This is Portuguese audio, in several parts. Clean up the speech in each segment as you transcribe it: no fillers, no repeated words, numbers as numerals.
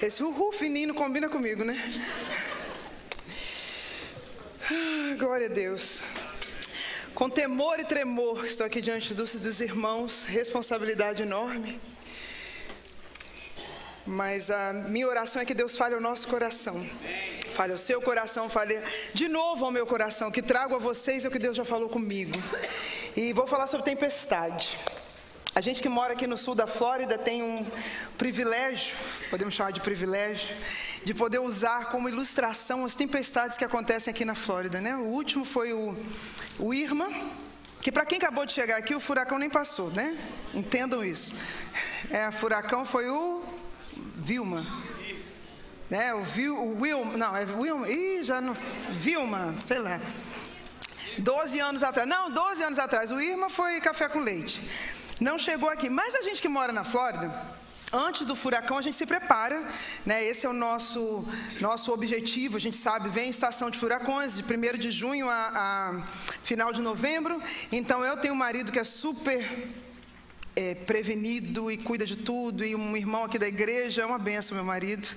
Esse uhul fininho combina comigo, né? Glória a Deus. Com temor e tremor, estou aqui diante dos irmãos, responsabilidade enorme. Mas a minha oração é que Deus fale ao nosso coração. Fale ao seu coração, fale de novo ao meu coração, que trago a vocês o que Deus já falou comigo. E vou falar sobre tempestade. A gente que mora aqui no sul da Flórida tem um privilégio, podemos chamar de privilégio, de poder usar como ilustração as tempestades que acontecem aqui na Flórida, né? O último foi o Irma, que para quem acabou de chegar aqui, o furacão nem passou, né? Entendam isso. O furacão foi o Vilma. Vilma, sei lá. 12 anos atrás, o Irma foi café com leite. Não chegou aqui, mas a gente que mora na Flórida, antes do furacão a gente se prepara, né? Esse é o nosso objetivo, a gente sabe, vem estação de furacões, de 1º de junho a final de novembro, então eu tenho um marido que é super prevenido e cuida de tudo, e um irmão aqui da igreja, é uma benção meu marido,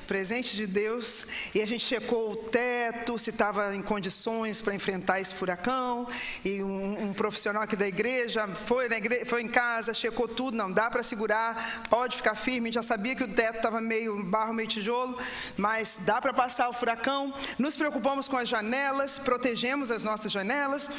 presente de Deus, e a gente checou o teto, se estava em condições para enfrentar esse furacão, e um profissional aqui da igreja foi em casa, checou tudo, não dá para segurar, pode ficar firme, já sabia que o teto estava meio barro, meio tijolo, mas dá para passar o furacão. Nos preocupamos com as janelas, protegemos as nossas janelas,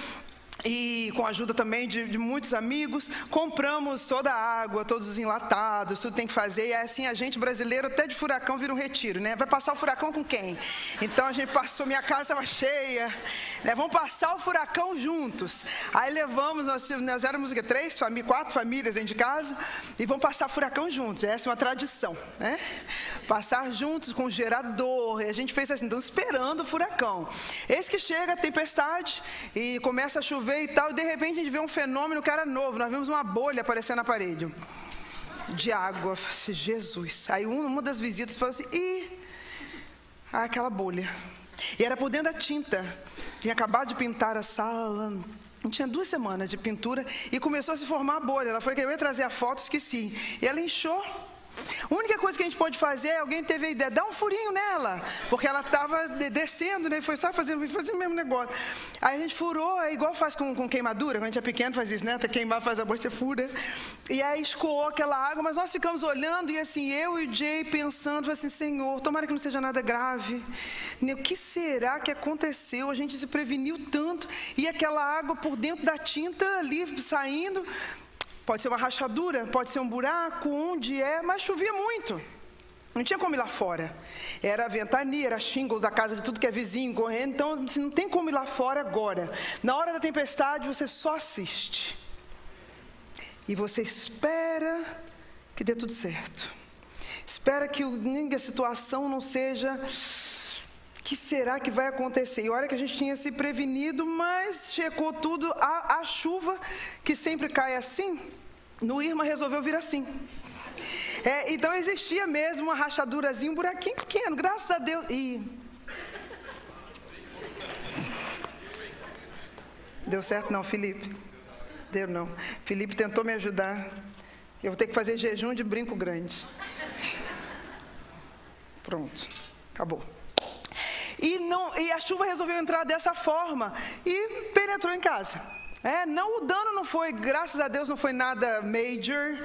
e com a ajuda também de muitos amigos, compramos toda a água, todos os enlatados, tudo tem que fazer. E assim, a gente brasileiro, até de furacão, vira um retiro, né? Vai passar o furacão com quem? Então a gente passou, minha casa estava cheia, né? Vamos passar o furacão juntos. Aí levamos, nós éramos 4 famílias dentro de casa, e vamos passar o furacão juntos. Essa é uma tradição, né? Passar juntos com o gerador. E a gente fez assim, então esperando o furacão. Eis que chega a tempestade e começa a chover e tal, e de repente a gente vê um fenômeno que era novo. Nós vimos uma bolha aparecendo na parede de água. Eu falei assim, Jesus. Aí uma das visitas falou assim, aquela bolha. E era por dentro da tinta. Tinha acabado de pintar a sala, tinha 2 semanas de pintura, e começou a se formar a bolha. Ela foi que eu ia trazer a foto, esqueci. E ela inchou. A única coisa que a gente pode fazer, alguém teve a ideia, dar um furinho nela, porque ela estava descendo, né? Foi só fazendo o mesmo negócio. Aí a gente furou, igual faz com queimadura, quando a gente é pequeno faz isso, né? Até queimar, faz a bolha, você fura. E aí escoou aquela água, mas nós ficamos olhando, e assim, eu e o Jay pensando, assim, Senhor, tomara que não seja nada grave. O que será que aconteceu? A gente se preveniu tanto, e aquela água por dentro da tinta ali, saindo. Pode ser uma rachadura, pode ser um buraco, onde mas chovia muito. Não tinha como ir lá fora. Era ventania, era shingles da casa de tudo que é vizinho, correndo. Então, não tem como ir lá fora agora. Na hora da tempestade, você só assiste. E você espera que dê tudo certo. Espera que a situação não seja... O que será que vai acontecer? E olha que a gente tinha se prevenido, mas checou tudo. A chuva, que sempre cai assim, no Irma resolveu vir assim. Então existia mesmo uma rachadurazinha, um buraquinho pequeno, graças a Deus. Deu certo não, Felipe? Deu não. Felipe tentou me ajudar. Eu vou ter que fazer jejum de brinco grande. Pronto, acabou. E a chuva resolveu entrar dessa forma e penetrou em casa. O dano não foi, graças a Deus, não foi nada major,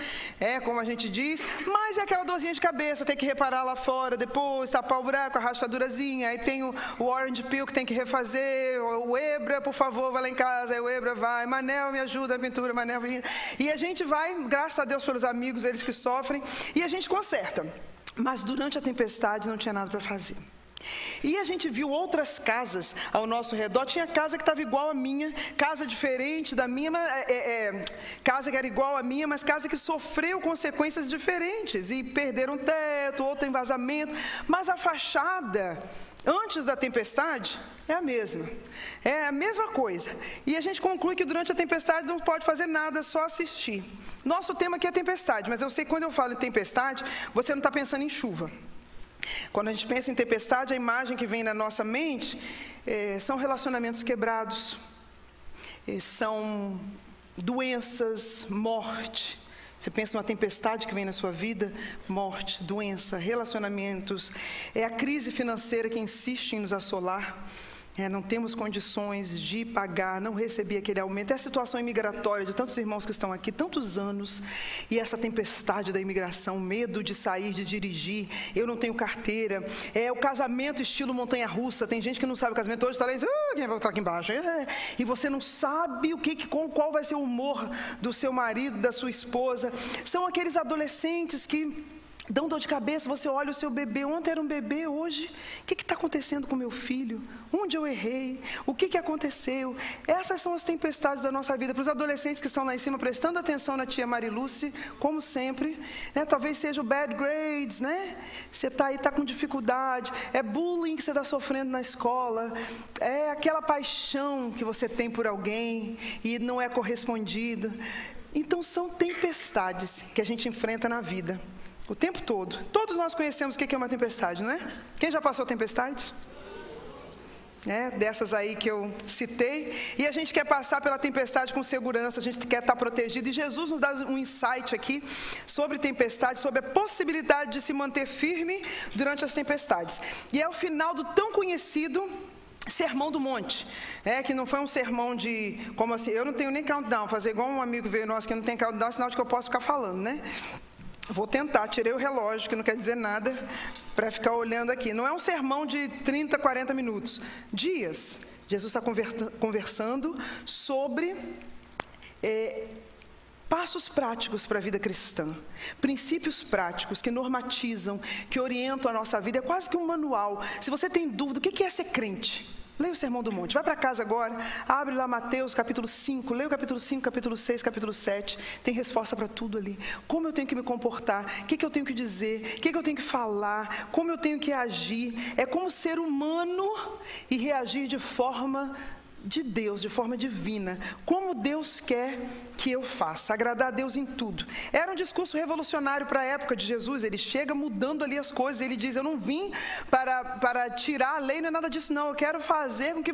como a gente diz, mas é aquela dorzinha de cabeça, tem que reparar lá fora depois, tapar o buraco, a rachadurazinha, aí tem o Orange Peel que tem que refazer, o Ebra, por favor, vai lá em casa, aí o Ebra vai, Manel me ajuda, a pintura, Manel, e a gente vai, graças a Deus pelos amigos, eles que sofrem, e a gente conserta, mas durante a tempestade não tinha nada para fazer. E a gente viu outras casas ao nosso redor. Tinha casa que estava igual à minha, casa diferente da minha, casa que era igual à minha, mas casa que sofreu consequências diferentes e perderam teto, outro em vazamento. Mas a fachada, antes da tempestade, é a mesma coisa. E a gente conclui que durante a tempestade não pode fazer nada, só assistir. Nosso tema aqui é tempestade, mas eu sei que quando eu falo em tempestade, você não está pensando em chuva. Quando a gente pensa em tempestade, a imagem que vem na nossa mente são relacionamentos quebrados, são doenças, morte, Você pensa numa tempestade que vem na sua vida, morte, doença, relacionamentos, é a crise financeira que insiste em nos assolar. Não temos condições de pagar, não receber aquele aumento. É a situação imigratória de tantos irmãos que estão aqui, tantos anos, e essa tempestade da imigração, medo de sair, de dirigir, eu não tenho carteira, o casamento estilo montanha-russa, tem gente que não sabe o casamento, hoje está lá e diz, quem vai estar aqui embaixo? E você não sabe qual vai ser o humor do seu marido, da sua esposa. São aqueles adolescentes que dão dor de cabeça, você olha o seu bebê, ontem era um bebê, hoje, o que está acontecendo com meu filho? Onde eu errei? O que aconteceu? Essas são as tempestades da nossa vida. Para os adolescentes que estão lá em cima, prestando atenção na tia Mariluce, como sempre, talvez seja o bad grades, Você está aí, está com dificuldade, é bullying que você está sofrendo na escola, é aquela paixão que você tem por alguém e não é correspondido. Então, são tempestades que a gente enfrenta na vida. O tempo todo. Todos nós conhecemos o que é uma tempestade, não é? Quem já passou tempestade? Dessas aí que eu citei. E a gente quer passar pela tempestade com segurança, a gente quer estar protegido. E Jesus nos dá um insight aqui sobre tempestade, sobre a possibilidade de se manter firme durante as tempestades. E é o final do tão conhecido Sermão do Monte, que não foi um sermão de, como assim, eu não tenho nem countdown, fazer igual um amigo veio nosso que não tem countdown, é sinal de que eu posso ficar falando, Vou tentar, tirei o relógio, que não quer dizer nada, para ficar olhando aqui. Não é um sermão de 30, 40 minutos, dias. Jesus está conversando sobre passos práticos para a vida cristã, princípios práticos que normatizam, que orientam a nossa vida. É quase que um manual. Se você tem dúvida, o que é ser crente? Leia o Sermão do Monte, vai para casa agora, abre lá Mateus capítulo 5, leia o capítulo 5, capítulo 6, capítulo 7, tem resposta para tudo ali. Como eu tenho que me comportar, o que eu tenho que dizer, o que eu tenho que falar, como eu tenho que agir, é como ser humano e reagir de forma de Deus, de forma divina, como Deus quer que eu faça, agradar a Deus em tudo. Era um discurso revolucionário para a época de Jesus. Ele chega mudando ali as coisas, ele diz, eu não vim para tirar a lei, não é nada disso não, eu quero fazer com que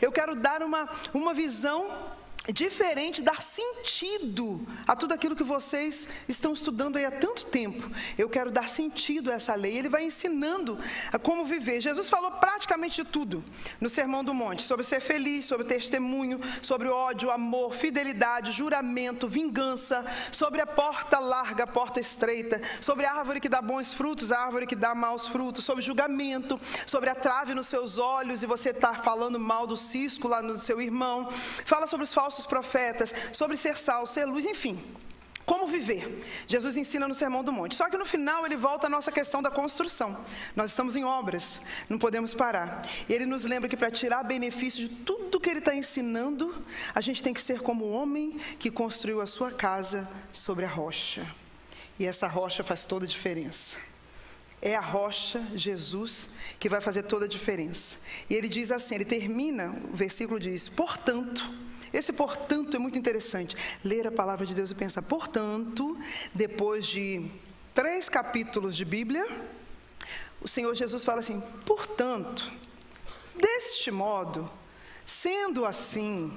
eu quero dar uma visão diferente, dar sentido a tudo aquilo que vocês estão estudando aí há tanto tempo. Eu quero dar sentido a essa lei. Ele vai ensinando a como viver. Jesus falou praticamente de tudo no Sermão do Monte, sobre ser feliz, sobre testemunho, sobre ódio, amor, fidelidade, juramento, vingança, sobre a porta larga, a porta estreita, sobre a árvore que dá bons frutos, a árvore que dá maus frutos, sobre julgamento, sobre a trave nos seus olhos e você está falando mal do cisco lá no seu irmão. Fala sobre os falsos profetas, sobre ser sal, ser luz, enfim, como viver. Jesus ensina no Sermão do Monte. Só que no final ele volta à nossa questão da construção. Nós estamos em obras, não podemos parar. E ele nos lembra que para tirar benefício de tudo que ele está ensinando, a gente tem que ser como o homem que construiu a sua casa sobre a rocha. E essa rocha faz toda a diferença. É a rocha, Jesus, que vai fazer toda a diferença. E ele diz assim, ele termina, o versículo diz, portanto, esse portanto é muito interessante, ler a palavra de Deus e pensar, portanto, depois de 3 capítulos de Bíblia, o Senhor Jesus fala assim, portanto, deste modo, sendo assim,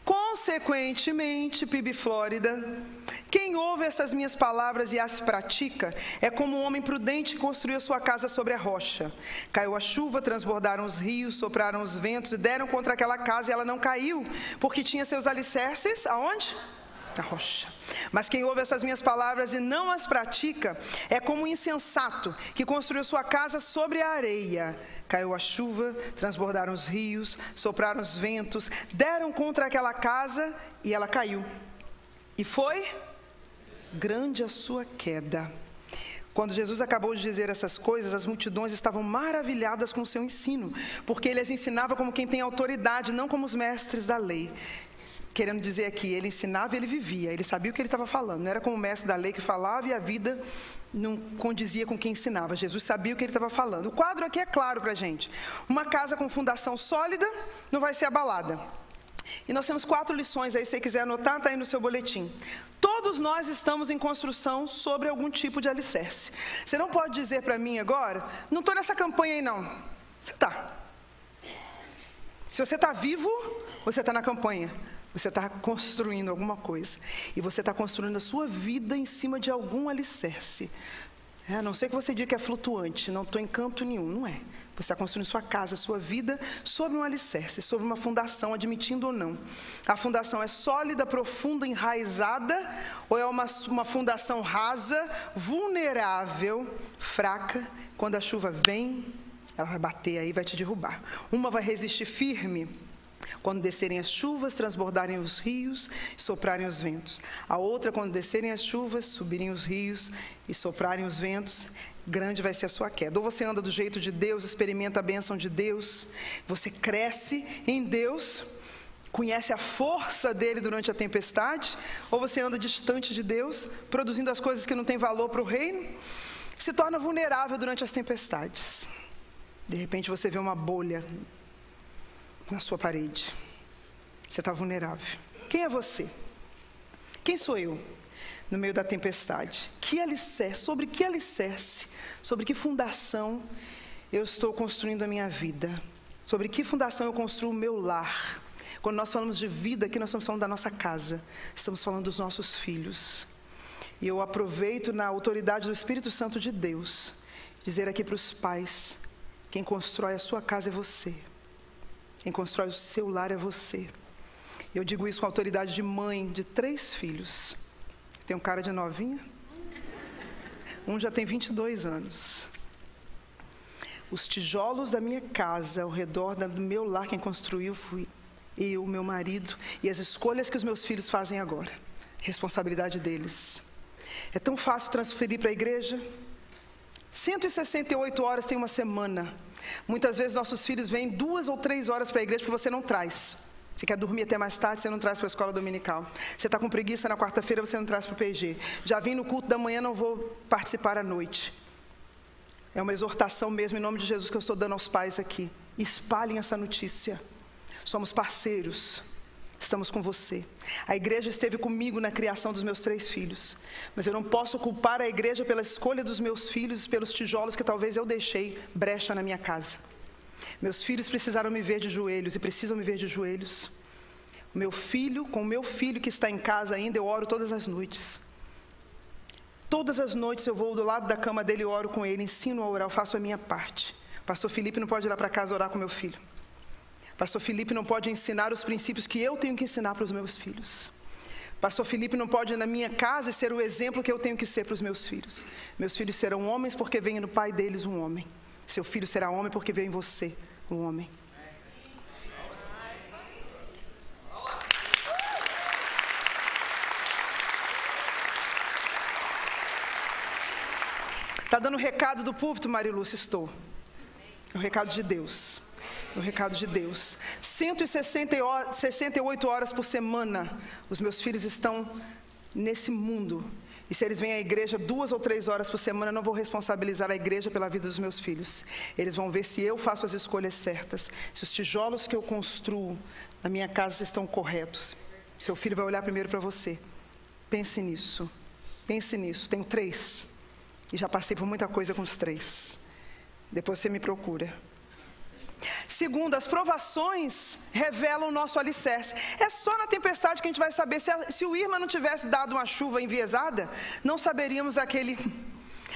consequentemente, PIB Flórida, quem ouve essas minhas palavras e as pratica é como um homem prudente que construiu a sua casa sobre a rocha. Caiu a chuva, transbordaram os rios, sopraram os ventos e deram contra aquela casa e ela não caiu, porque tinha seus alicerces, aonde? Na rocha. Mas quem ouve essas minhas palavras e não as pratica é como um insensato que construiu sua casa sobre a areia. Caiu a chuva, transbordaram os rios, sopraram os ventos, deram contra aquela casa e ela caiu. E foi grande a sua queda. Quando Jesus acabou de dizer essas coisas, as multidões estavam maravilhadas com o seu ensino, porque ele as ensinava como quem tem autoridade, não como os mestres da lei. Querendo dizer aqui, ele ensinava e ele vivia, ele sabia o que ele estava falando, não era como o mestre da lei que falava e a vida não condizia com quem ensinava. Jesus sabia o que ele estava falando. O quadro aqui é claro para a gente. Uma casa com fundação sólida não vai ser abalada. E nós temos 4 lições aí, se você quiser anotar, está aí no seu boletim. Todos nós estamos em construção sobre algum tipo de alicerce. Você não pode dizer para mim agora, não estou nessa campanha aí não. Você está. Se você está vivo, você está na campanha. Você está construindo alguma coisa. E você está construindo a sua vida em cima de algum alicerce. A não ser que você diga que é flutuante, não estou em canto nenhum, não é. Você está construindo sua casa, sua vida sobre um alicerce, sobre uma fundação, admitindo ou não. A fundação é sólida, profunda, enraizada, ou é uma fundação rasa, vulnerável, fraca? Quando a chuva vem, ela vai bater aí, vai te derrubar. Uma vai resistir firme quando descerem as chuvas, transbordarem os rios e soprarem os ventos. A outra, quando descerem as chuvas, subirem os rios e soprarem os ventos, grande vai ser a sua queda. Ou você anda do jeito de Deus, experimenta a bênção de Deus, você cresce em Deus, conhece a força dele durante a tempestade, ou você anda distante de Deus, produzindo as coisas que não têm valor para o reino, se torna vulnerável durante as tempestades. De repente você vê uma bolha na sua parede. Você está vulnerável. Quem é você? Quem sou eu? No meio da tempestade. Que alicerce? Sobre que alicerce? Sobre que fundação eu estou construindo a minha vida? Sobre que fundação eu construo o meu lar? Quando nós falamos de vida, aqui nós estamos falando da nossa casa. Estamos falando dos nossos filhos. E eu aproveito na autoridade do Espírito Santo de Deus, dizer aqui para os pais, quem constrói a sua casa é você. Quem constrói o seu lar é você. Eu digo isso com a autoridade de mãe de 3 filhos. Tem um cara de novinha. Um já tem 22 anos. Os tijolos da minha casa, ao redor do meu lar, quem construiu fui eu, meu marido, e as escolhas que os meus filhos fazem agora. Responsabilidade deles. É tão fácil transferir para a igreja. 168 horas tem uma semana. Muitas vezes nossos filhos vêm 2 ou 3 horas para a igreja porque você não traz. Você quer dormir até mais tarde, você não traz para a escola dominical. Você está com preguiça na quarta-feira, você não traz para o PG. Já vim no culto da manhã, não vou participar à noite. É uma exortação mesmo, em nome de Jesus, que eu estou dando aos pais aqui. Espalhem essa notícia. Somos parceiros. Estamos com você. A igreja esteve comigo na criação dos meus 3 filhos. Mas eu não posso culpar a igreja pela escolha dos meus filhos, pelos tijolos que talvez eu deixei brecha na minha casa. Meus filhos precisaram me ver de joelhos e precisam me ver de joelhos. Com o meu filho que está em casa ainda, eu oro todas as noites. Todas as noites eu vou do lado da cama dele e oro com ele, ensino a orar, eu faço a minha parte. Pastor Felipe não pode ir lá para casa orar com meu filho. Pastor Felipe não pode ensinar os princípios que eu tenho que ensinar para os meus filhos. Pastor Felipe não pode ir na minha casa e ser o exemplo que eu tenho que ser para os meus filhos. Meus filhos serão homens porque vem no pai deles um homem. Seu filho será homem porque vem em você um homem. Está dando o recado do púlpito, Marilúcia? Estou. É o recado de Deus. O recado de Deus. 168 horas por semana, os meus filhos estão nesse mundo. E se eles vêm à igreja 2 ou 3 horas por semana, eu não vou responsabilizar a igreja pela vida dos meus filhos. Eles vão ver se eu faço as escolhas certas, se os tijolos que eu construo na minha casa estão corretos. Seu filho vai olhar primeiro para você. Pense nisso. Pense nisso. Tenho 3. E já passei por muita coisa com os 3. Depois você me procura. Segundo, as provações revelam o nosso alicerce. É só na tempestade que a gente vai saber. Se o Irma não tivesse dado uma chuva enviesada, não saberíamos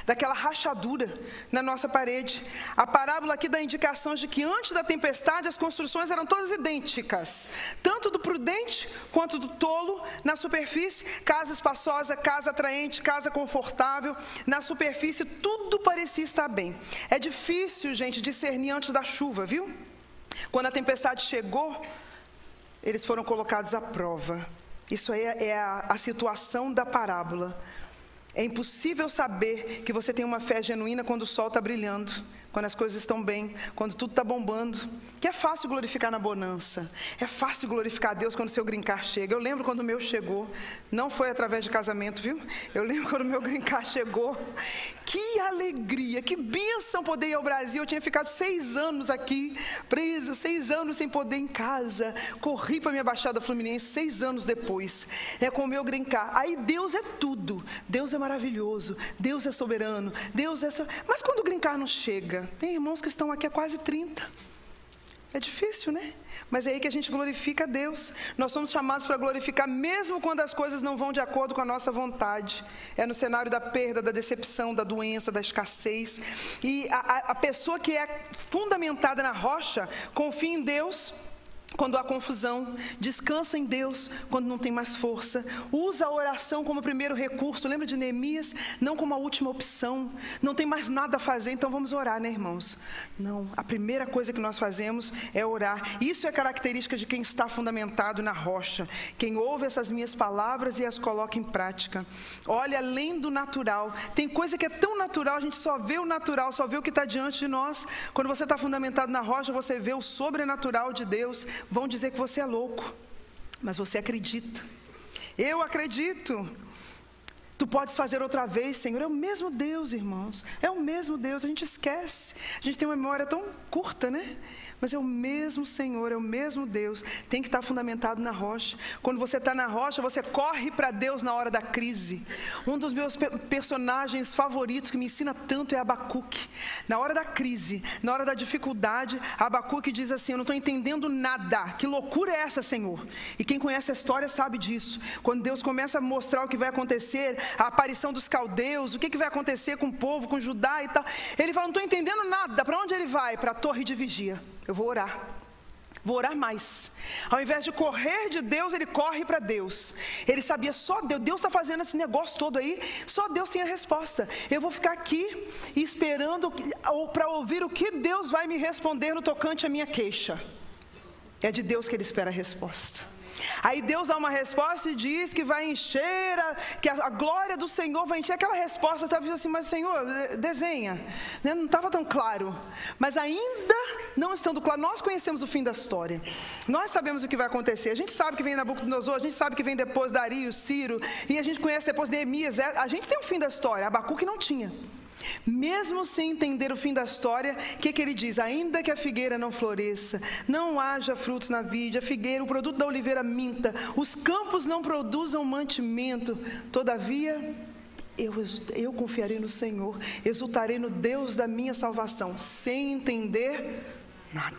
daquela rachadura na nossa parede. A parábola aqui dá indicações de que antes da tempestade as construções eram todas idênticas, tanto do prudente quanto do tolo. Na superfície, casa espaçosa, casa atraente, casa confortável. Na superfície tudo parecia estar bem. É difícil, gente, discernir antes da chuva, viu? Quando a tempestade chegou, eles foram colocados à prova. Isso aí é a situação da parábola. É impossível saber que você tem uma fé genuína quando o sol está brilhando, quando as coisas estão bem, quando tudo está bombando. Que é fácil glorificar na bonança. É fácil glorificar a Deus quando o seu green card chega. Eu lembro quando o meu chegou. Não foi através de casamento, viu? Eu lembro quando o meu green card chegou. Que alegria, que bênção poder ir ao Brasil. Eu tinha ficado 6 anos aqui, presa, 6 anos sem poder ir em casa. Corri para minha Baixada Fluminense 6 anos depois. Com o meu green card. Aí Deus é tudo. Deus é maravilhoso. Deus é soberano. Mas quando o green card não chega, tem irmãos que estão aqui há quase 30. É difícil, né? Mas é aí que a gente glorifica a Deus. Nós somos chamados para glorificar mesmo quando as coisas não vão de acordo com a nossa vontade. É no cenário da perda, da decepção, da doença, da escassez. E a pessoa que é fundamentada na rocha, confia em Deus quando há confusão, descansa em Deus quando não tem mais força, usa a oração como primeiro recurso. Lembra de Neemias? Não como a última opção, não tem mais nada a fazer, então vamos orar, né, irmãos? Não, a primeira coisa que nós fazemos é orar. Isso é característica de quem está fundamentado na rocha, quem ouve essas minhas palavras e as coloca em prática. Olha além do natural, tem coisa que é tão natural, a gente só vê o natural, só vê o que está diante de nós. Quando você está fundamentado na rocha, você vê o sobrenatural de Deus. Vão dizer que você é louco, mas você acredita. Eu acredito. Tu podes fazer outra vez, Senhor. É o mesmo Deus, irmãos. É o mesmo Deus. A gente esquece. A gente tem uma memória tão curta, né? Mas é o mesmo Senhor, é o mesmo Deus. Tem que estar fundamentado na rocha. Quando você está na rocha, você corre para Deus na hora da crise. Um dos meus personagens favoritos que me ensina tanto é Abacuque. Na hora da crise, na hora da dificuldade, Abacuque diz assim: eu não estou entendendo nada. Que loucura é essa, Senhor? E quem conhece a história sabe disso. Quando Deus começa a mostrar o que vai acontecer, a aparição dos caldeus, o que vai acontecer com o povo, com Judá e tal, ele fala: não estou entendendo nada. Para onde ele vai? Para a torre de vigia. Eu vou orar mais. Ao invés de correr de Deus, ele corre para Deus. Ele sabia, só Deus está fazendo esse negócio todo aí, só Deus tem a resposta. Eu vou ficar aqui esperando para ouvir o que Deus vai me responder no tocante à minha queixa. É de Deus que ele espera a resposta. Aí Deus dá uma resposta e diz que vai encher, que a glória do Senhor vai encher. Aquela resposta, estava dizendo assim: mas Senhor, desenha, né? Não estava tão claro. Mas ainda não estando claro, nós conhecemos o fim da história. Nós sabemos o que vai acontecer. A gente sabe que vem Nabucodonosor, a gente sabe que vem depois Dario, Ciro, e a gente conhece depois Neemias. A gente tem o fim da história, Abacuque não tinha. Mesmo sem entender o fim da história, o que ele diz? Ainda que a figueira não floresça, não haja frutos na vide, a figueira, o produto da oliveira minta, os campos não produzam mantimento, todavia eu confiarei no Senhor, exultarei no Deus da minha salvação, sem entender nada.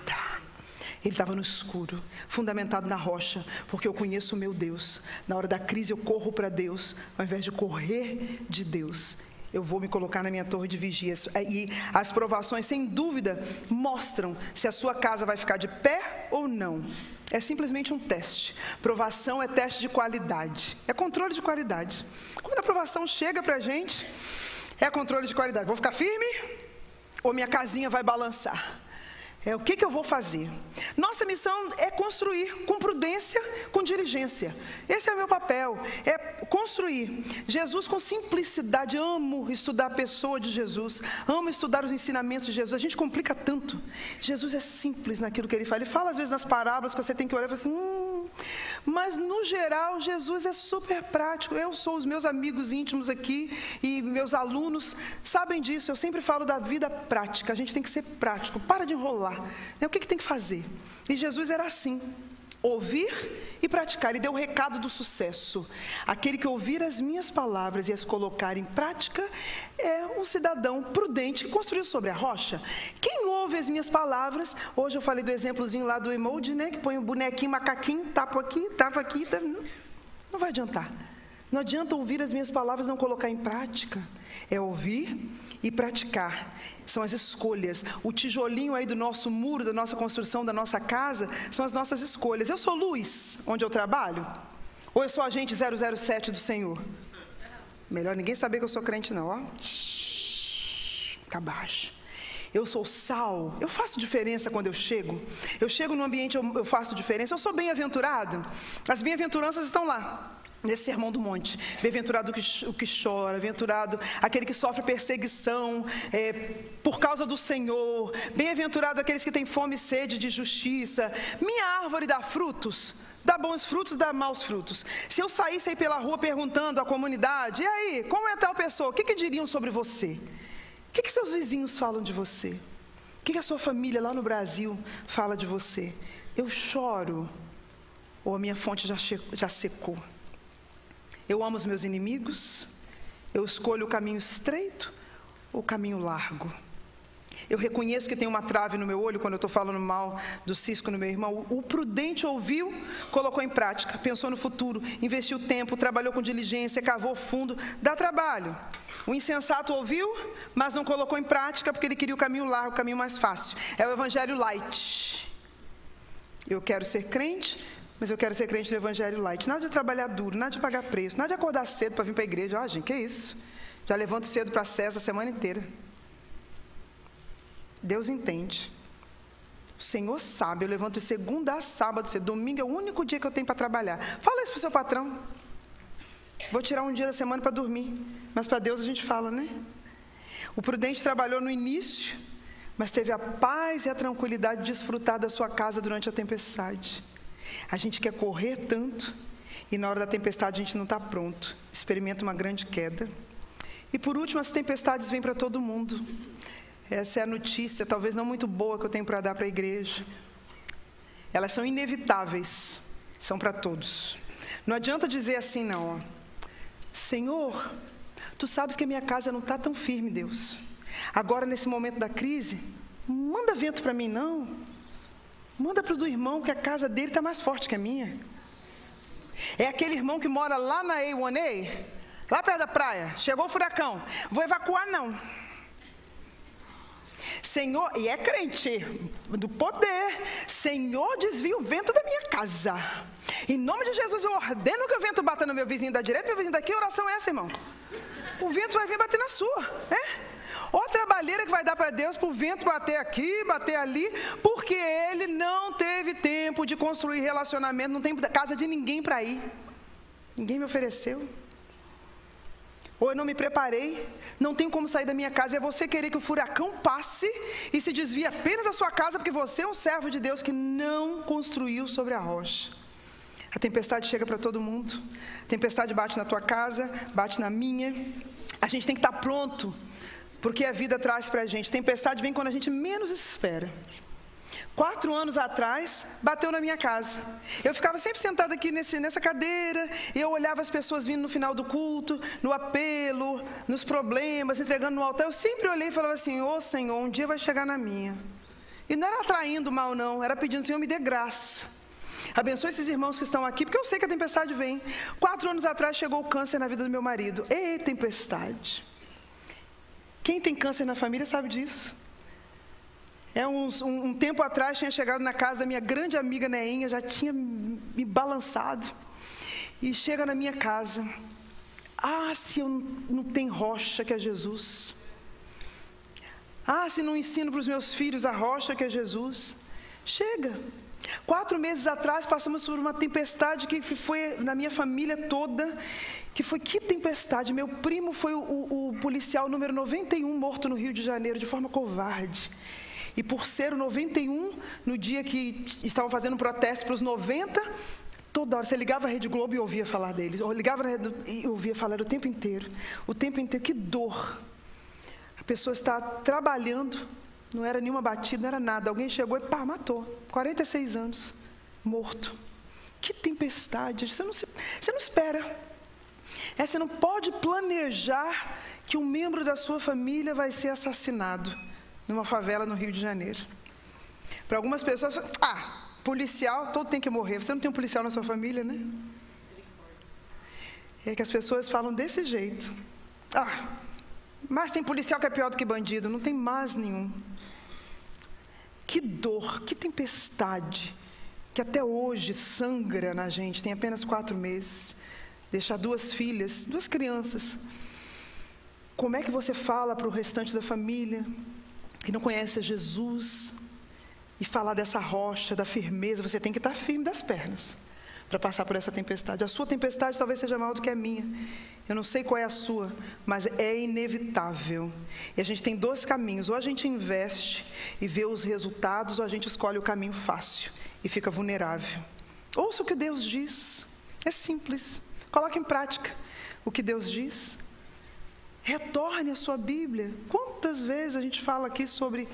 Ele estava no escuro, fundamentado na rocha, porque eu conheço o meu Deus. Na hora da crise eu corro para Deus, ao invés de correr de Deus. Eu vou me colocar na minha torre de vigia. E as provações, sem dúvida, mostram se a sua casa vai ficar de pé ou não. É simplesmente um teste. Provação é teste de qualidade. É controle de qualidade. Quando a provação chega para a gente, é controle de qualidade. Vou ficar firme ou minha casinha vai balançar? O que eu vou fazer? Nossa missão é construir com prudência, com diligência. Esse é o meu papel, é construir. Jesus com simplicidade, amo estudar a pessoa de Jesus, amo estudar os ensinamentos de Jesus. A gente complica tanto. Jesus é simples naquilo que ele fala. Ele fala às vezes nas parábolas que você tem que olhar e falar assim, mas no geral Jesus é super prático. Eu sou os meus amigos íntimos aqui e meus alunos sabem disso. Eu sempre falo da vida prática. A gente tem que ser prático, para de enrolar. O que tem que fazer? E Jesus era assim: ouvir e praticar. Ele deu o recado do sucesso. Aquele que ouvir as minhas palavras e as colocar em prática é um cidadão prudente que construiu sobre a rocha. Quem ouve as minhas palavras, hoje eu falei do exemplozinho lá do emoji, né? Que põe um bonequinho, macaquinho, tapa aqui, não vai adiantar. Não adianta ouvir as minhas palavras e não colocar em prática. É ouvir e praticar. São as escolhas. O tijolinho aí do nosso muro, da nossa construção, da nossa casa, são as nossas escolhas. Eu sou luz onde eu trabalho? Ou eu sou agente 007 do Senhor? Melhor ninguém saber que eu sou crente não, ó. Fica baixo. Eu sou sal. Eu faço diferença quando eu chego. Eu chego num ambiente, eu faço diferença. Eu sou bem-aventurado. As bem-aventuranças estão lá. Nesse sermão do monte, bem-aventurado o que chora, bem-aventurado aquele que sofre perseguição por causa do Senhor, bem-aventurado aqueles que têm fome e sede de justiça. Minha árvore dá frutos, dá bons frutos, dá maus frutos. Se eu saísse aí pela rua perguntando à comunidade, e aí, como é tal pessoa? O que diriam sobre você? O que seus vizinhos falam de você? O que a sua família lá no Brasil fala de você? Eu choro ou a minha fonte já secou? Eu amo os meus inimigos? Eu escolho o caminho estreito ou o caminho largo? Eu reconheço que tem uma trave no meu olho quando eu estou falando mal do cisco no meu irmão. O prudente ouviu, colocou em prática, pensou no futuro, investiu tempo, trabalhou com diligência, cavou fundo, dá trabalho. O insensato ouviu, mas não colocou em prática porque ele queria o caminho largo, o caminho mais fácil. É o evangelho light. Eu quero ser crente, mas eu quero ser crente do evangelho light. Nada de trabalhar duro, nada de pagar preço, nada de acordar cedo para vir para a igreja. Gente, que isso? Já levanto cedo para a César a semana inteira. Deus entende. O Senhor sabe, eu levanto de segunda a sábado, domingo é o único dia que eu tenho para trabalhar. Fala isso para o seu patrão. Vou tirar um dia da semana para dormir. Mas para Deus a gente fala, né? O prudente trabalhou no início, mas teve a paz e a tranquilidade de desfrutar da sua casa durante a tempestade. A gente quer correr tanto, e na hora da tempestade a gente não está pronto. Experimenta uma grande queda. E por último, as tempestades vêm para todo mundo. Essa é a notícia, talvez não muito boa, que eu tenho para dar para a igreja. Elas são inevitáveis, são para todos. Não adianta dizer assim, não. Ó. Senhor, Tu sabes que a minha casa não está tão firme, Deus. Agora, nesse momento da crise, manda vento para mim, não. Manda para o do irmão, que a casa dele está mais forte que a minha. É aquele irmão que mora lá na A1A, lá perto da praia. Chegou o furacão. Vou evacuar, não. Senhor, e é crente do poder, Senhor, desvia o vento da minha casa. Em nome de Jesus, eu ordeno que o vento bata no meu vizinho da direita, meu vizinho daqui. Que oração é essa, irmão? O vento vai vir bater na sua, Ó, trabalheira que vai dar para Deus, para o vento bater aqui, bater ali, porque ele não teve tempo de construir relacionamento, não tem casa de ninguém para ir. Ninguém me ofereceu. Ou eu não me preparei, não tenho como sair da minha casa. É você querer que o furacão passe e se desvie apenas da sua casa, porque você é um servo de Deus que não construiu sobre a rocha. A tempestade chega para todo mundo. A tempestade bate na tua casa, bate na minha. A gente tem que estar pronto, porque a vida traz para a gente. Tempestade vem quando a gente menos espera. 4 anos atrás, bateu na minha casa. Eu ficava sempre sentada aqui nessa cadeira, e eu olhava as pessoas vindo no final do culto, no apelo, nos problemas, entregando no altar. Eu sempre olhei e falava assim, ô Senhor, um dia vai chegar na minha. E não era atraindo mal, não, era pedindo, Senhor, me dê graça. Abençoe esses irmãos que estão aqui, porque eu sei que a tempestade vem. 4 anos atrás chegou o câncer na vida do meu marido. Ei, tempestade. Quem tem câncer na família sabe disso. Um tempo atrás tinha chegado na casa da minha grande amiga Neinha, já tinha me balançado. E chega na minha casa. Ah, se eu não tenho rocha que é Jesus. Ah, se não ensino para os meus filhos a rocha que é Jesus. Chega. 4 meses atrás passamos por uma tempestade que foi na minha família toda. Que tempestade? Meu primo foi o policial número 91 morto no Rio de Janeiro de forma covarde. E por ser o 91, no dia que estavam fazendo um protesto para os 90, toda hora, você ligava a Rede Globo e ouvia falar dele. Ou ligava e ouvia falar o tempo inteiro. O tempo inteiro, que dor. A pessoa está trabalhando, não era nenhuma batida, não era nada. Alguém chegou e pá, matou. 46 anos, morto. Que tempestade. Você não espera. Você não pode planejar que um membro da sua família vai ser assassinado numa favela no Rio de Janeiro. Para algumas pessoas, policial, todo tem que morrer. Você não tem um policial na sua família, né? É que as pessoas falam desse jeito. Mas tem policial que é pior do que bandido. Não tem mais nenhum. Que dor, que tempestade, que até hoje sangra na gente. Tem apenas 4 meses. Deixar 2 filhas, 2 crianças. Como é que você fala para o restante da família que não conhece Jesus, e falar dessa rocha, da firmeza? Você tem que estar firme das pernas para passar por essa tempestade. A sua tempestade talvez seja maior do que a minha. Eu não sei qual é a sua, mas é inevitável. E a gente tem 2 caminhos. Ou a gente investe e vê os resultados, ou a gente escolhe o caminho fácil e fica vulnerável. Ouça o que Deus diz. É simples. Coloque em prática o que Deus diz. Retorne à sua Bíblia. Quantas vezes a gente fala aqui sobre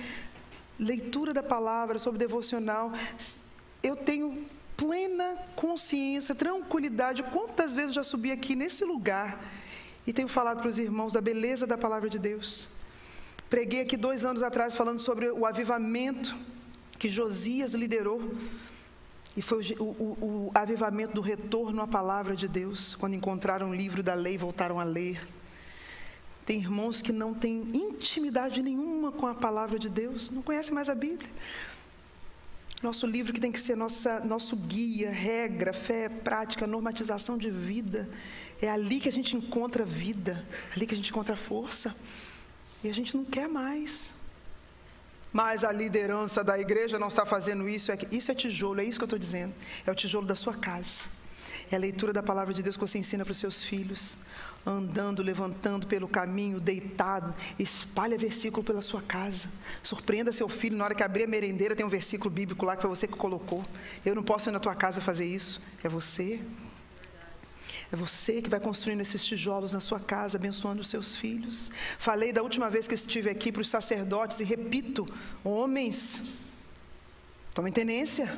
leitura da palavra, sobre devocional? Eu tenho plena consciência, tranquilidade. Quantas vezes eu já subi aqui nesse lugar e tenho falado para os irmãos da beleza da palavra de Deus. Preguei aqui 2 anos atrás falando sobre o avivamento que Josias liderou. E foi o avivamento do retorno à palavra de Deus. Quando encontraram o livro da lei, voltaram a ler. Tem irmãos que não têm intimidade nenhuma com a palavra de Deus, não conhecem mais a Bíblia. Nosso livro que tem que ser nosso guia, regra, fé, prática, normatização de vida. É ali que a gente encontra vida, ali que a gente encontra força. E a gente não quer mais. Mas a liderança da igreja não está fazendo isso. Isso é tijolo, é isso que eu estou dizendo. É o tijolo da sua casa. É a leitura da palavra de Deus que você ensina para os seus filhos. Andando, levantando pelo caminho, deitado. Espalha versículo pela sua casa. Surpreenda seu filho na hora que abrir a merendeira, tem um versículo bíblico lá que foi você que colocou. Eu não posso ir na tua casa fazer isso. É você. É você que vai construindo esses tijolos na sua casa, abençoando os seus filhos. Falei da última vez que estive aqui para os sacerdotes e repito, homens, tomem tenência.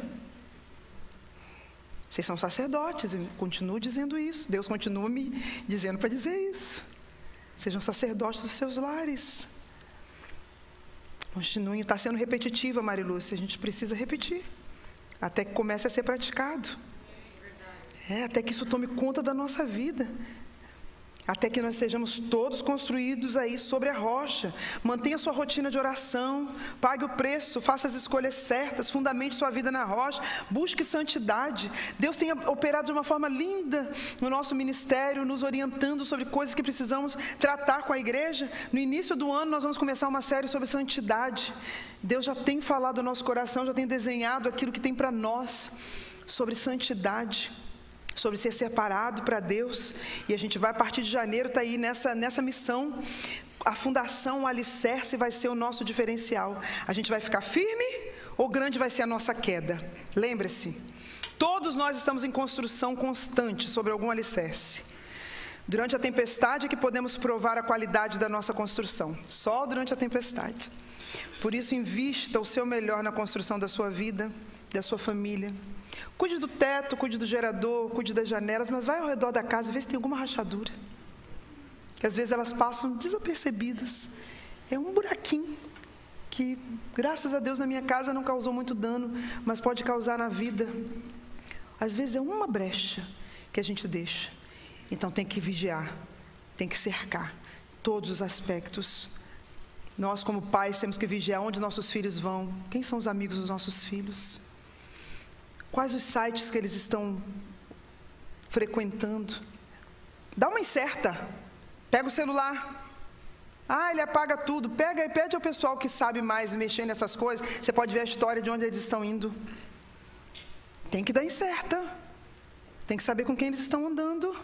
Vocês são sacerdotes, eu continuo dizendo isso. Deus continua me dizendo para dizer isso. Sejam sacerdotes dos seus lares. Continuem, está sendo repetitiva, Marilúcia, a gente precisa repetir, até que comece a ser praticado. Até que isso tome conta da nossa vida. Até que nós sejamos todos construídos aí sobre a rocha. Mantenha sua rotina de oração. Pague o preço, faça as escolhas certas. Fundamente sua vida na rocha. Busque santidade. Deus tem operado de uma forma linda no nosso ministério, nos orientando sobre coisas que precisamos tratar com a igreja. No início do ano nós vamos começar uma série sobre santidade. Deus já tem falado no nosso coração, já tem desenhado aquilo que tem para nós sobre santidade, sobre ser separado para Deus. E a gente vai, a partir de janeiro, está aí nessa missão. A fundação, o alicerce vai ser o nosso diferencial. A gente vai ficar firme ou grande vai ser a nossa queda? Lembre-se, todos nós estamos em construção constante sobre algum alicerce. Durante a tempestade é que podemos provar a qualidade da nossa construção. Só durante a tempestade. Por isso, invista o seu melhor na construção da sua vida, da sua família. Cuide do teto, cuide do gerador, cuide das janelas, mas vai ao redor da casa e vê se tem alguma rachadura. Que às vezes elas passam desapercebidas. É um buraquinho que, graças a Deus, na minha casa não causou muito dano, mas pode causar na vida. Às vezes é uma brecha que a gente deixa. Então tem que vigiar, tem que cercar todos os aspectos. Nós, como pais, temos que vigiar onde nossos filhos vão. Quem são os amigos dos nossos filhos? Quais os sites que eles estão frequentando? Dá uma incerta. Pega o celular. Ele apaga tudo. Pega e pede ao pessoal que sabe mais mexer nessas coisas. Você pode ver a história de onde eles estão indo. Tem que dar incerta. Tem que saber com quem eles estão andando.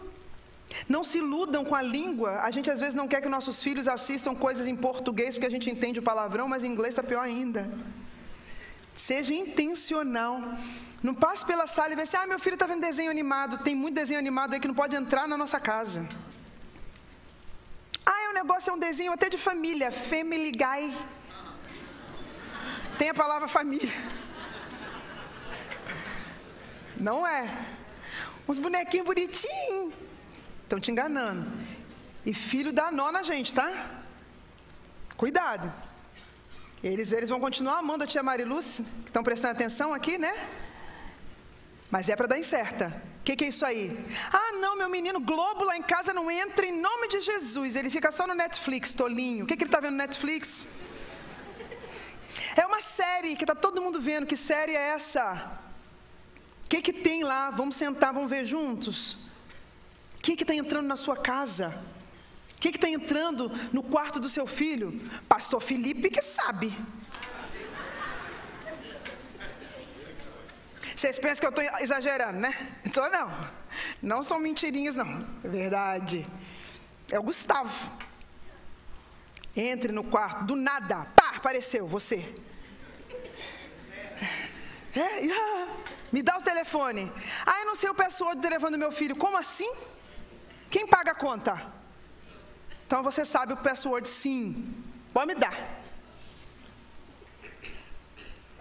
Não se iludam com a língua. A gente às vezes não quer que nossos filhos assistam coisas em português porque a gente entende o palavrão, mas em inglês está pior ainda. Seja intencional. Não passe pela sala e vê assim, meu filho está vendo desenho animado. Tem muito desenho animado aí que não pode entrar na nossa casa. O negócio é um desenho até de família, Family Guy. Tem a palavra família. Não é. Uns bonequinhos bonitinhos. Estão te enganando. E filho dá nó na gente, tá? Cuidado. Eles vão continuar amando a tia Marilúcia, que estão prestando atenção aqui, né? Mas é para dar incerta. O que é isso aí? Não, meu menino, Globo lá em casa não entra em nome de Jesus. Ele fica só no Netflix, tolinho. O que ele está vendo no Netflix? É uma série que está todo mundo vendo. Que série é essa? O que tem lá? Vamos sentar, vamos ver juntos. O que está entrando na sua casa? O que está entrando no quarto do seu filho? Pastor Felipe que sabe. Vocês pensam que eu estou exagerando, né? Então não. Não são mentirinhas, não. É verdade. É o Gustavo. Entre no quarto, do nada. Apareceu você. Me dá o telefone. Eu não sei o password do telefone do meu filho. Como assim? Quem paga a conta? Então você sabe o password, sim. Pode me dar.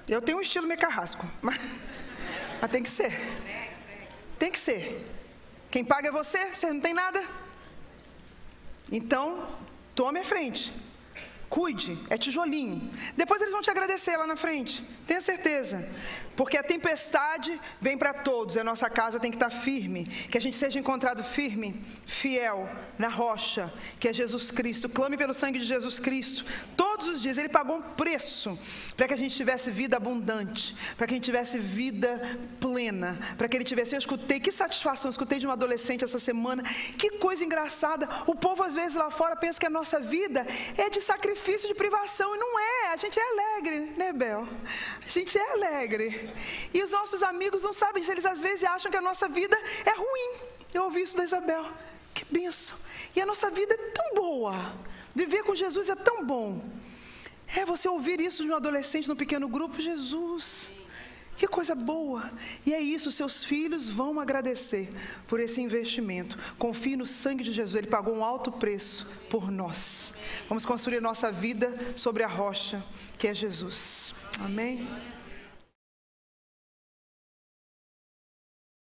Eu tenho um estilo meio carrasco, mas tem que ser. Tem que ser. Quem paga é você não tem nada. Então, tome a frente. Cuide, é tijolinho. Depois eles vão te agradecer lá na frente, tenha certeza. Porque a tempestade vem para todos, e a nossa casa tem que estar firme. Que a gente seja encontrado firme, fiel, na rocha, que é Jesus Cristo. Clame pelo sangue de Jesus Cristo. Todos os dias, Ele pagou um preço para que a gente tivesse vida abundante, para que a gente tivesse vida plena, para que Ele tivesse... Eu escutei, que satisfação, escutei de um adolescente essa semana. Que coisa engraçada. O povo às vezes lá fora pensa que a nossa vida é de sacrifício, de privação, e não é. A gente é alegre, né, Bel? A gente é alegre. E os nossos amigos não sabem, eles às vezes acham que a nossa vida é ruim. Eu ouvi isso da Isabel. Que bênção. E a nossa vida é tão boa. Viver com Jesus é tão bom. É você ouvir isso de um adolescente num pequeno grupo. Jesus, que coisa boa. E é isso, seus filhos vão agradecer por esse investimento. Confie no sangue de Jesus, Ele pagou um alto preço por nós. Vamos construir nossa vida sobre a rocha, que é Jesus. Amém?